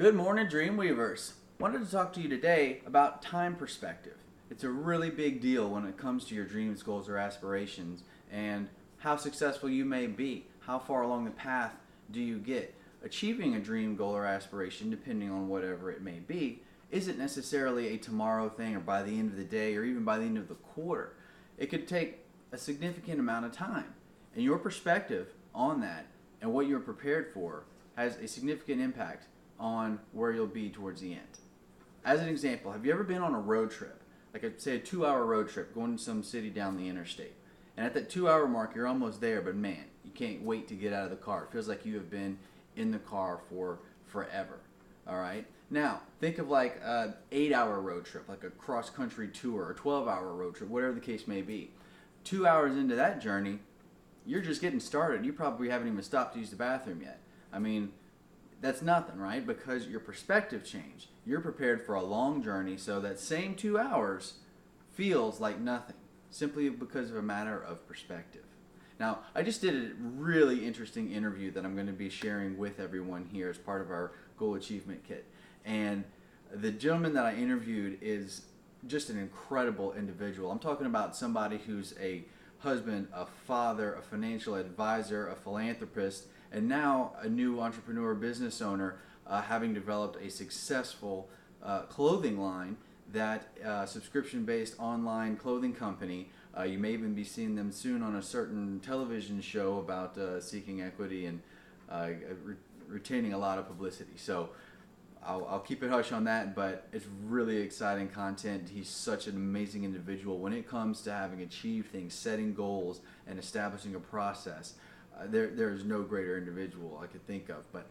Good morning, Dreamweavers. Wanted to talk to you today about time perspective. It's a really big deal when it comes to your dreams, goals, or aspirations and how successful you may be. How far along the path do you get? Achieving a dream, goal, or aspiration, depending on whatever it may be, isn't necessarily a tomorrow thing or by the end of the day or even by the end of the quarter. It could take a significant amount of time. And your perspective on that and what you're prepared for has a significant impact on where you'll be towards the end. As an example, have you ever been on a road trip, like say a 2-hour road trip going to some city down the interstate? And at that 2-hour mark, you're almost there, but man, you can't wait to get out of the car. It feels like you have been in the car for forever. All right. Now, think of like an 8-hour road trip, like a cross-country tour, or 12-hour road trip, whatever the case may be. 2 hours into that journey, you're just getting started. You probably haven't even stopped to use the bathroom yet. I mean, that's nothing, right? Because your perspective changed. You're prepared for a long journey, so that same 2 hours feels like nothing, simply because of a matter of perspective. Now, I just did a really interesting interview that I'm going to be sharing with everyone here as part of our Goal Achievement Kit. And the gentleman that I interviewed is just an incredible individual. I'm talking about somebody who's a husband, a father, a financial advisor, a philanthropist, and now a new entrepreneur business owner, having developed a successful clothing line, that subscription-based online clothing company. You may even be seeing them soon on a certain television show about seeking equity and retaining a lot of publicity. So I'll keep it hush on that, but it's really exciting content. He's such an amazing individual when it comes to having achieved things, setting goals, and establishing a process. There's no greater individual I could think of. But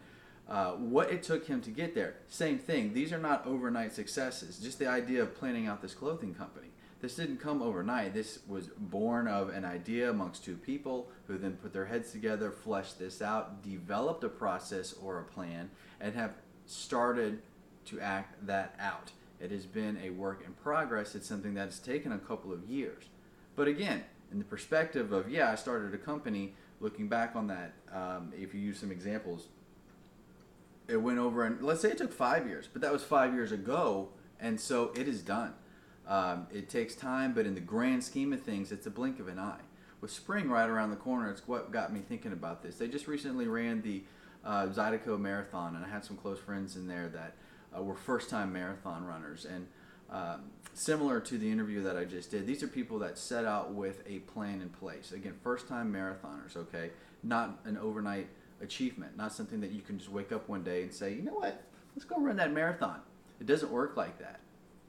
what it took him to get there, same thing. These are not overnight successes. Just the idea of planning out this clothing company. This didn't come overnight. This was born of an idea amongst two people who then put their heads together, fleshed this out, developed a process or a plan, and have started to act that out. It has been a work in progress. It's something that's taken a couple of years. But again, in the perspective of, I started a company, looking back on that, if you use some examples, it went over, and let's say it took 5 years, but that was 5 years ago, and so it is done. It takes time, but in the grand scheme of things, it's a blink of an eye. With spring right around the corner, it's what got me thinking about this. They just recently ran the Zydeco Marathon, and I had some close friends in there that were first-time marathon runners. And similar to the interview that I just did, these are people that set out with a plan in place. Again, first-time marathoners, okay? Not an overnight achievement, not something that you can just wake up one day and say, you know what, let's go run that marathon. It doesn't work like that.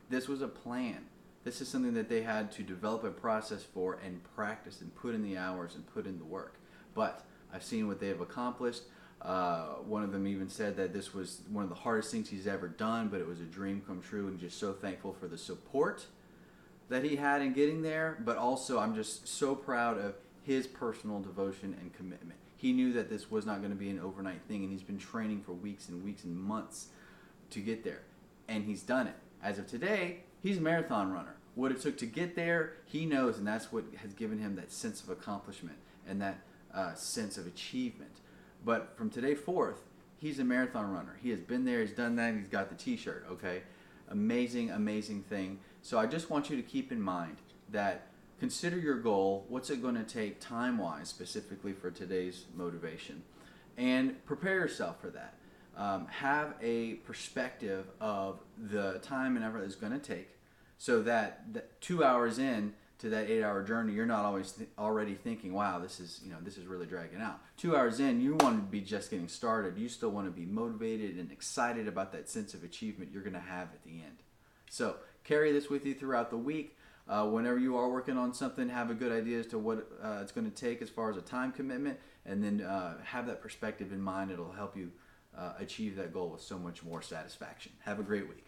This was a plan. This is something that they had to develop a process for and practice and put in the hours and put in the work. But I've seen what they have accomplished. One of them even said that this was one of the hardest things he's ever done, but it was a dream come true, and just so thankful for the support that he had in getting there. But also, I'm just so proud of his personal devotion and commitment. He knew that this was not going to be an overnight thing, and he's been training for weeks and weeks and months to get there, and he's done it. As of today, he's a marathon runner. What it took to get there, he knows, and that's what has given him that sense of accomplishment and that sense of achievement. But from today forth, he's a marathon runner. He has been there, he's done that, and he's got the t-shirt, okay? Amazing, amazing thing. So I just want you to keep in mind that consider your goal. What's it going to take time-wise, specifically for today's motivation? And prepare yourself for that. Have a perspective of the time and effort it's going to take, so that 2 hours in to that 8-hour journey, you're not always already thinking, wow, this is really dragging out. 2 hours in, you want to be just getting started. You still want to be motivated and excited about that sense of achievement you're going to have at the end. So carry this with you throughout the week. Whenever you are working on something, have a good idea as to what it's going to take as far as a time commitment, and then have that perspective in mind. It'll help you achieve that goal with so much more satisfaction. Have a great week.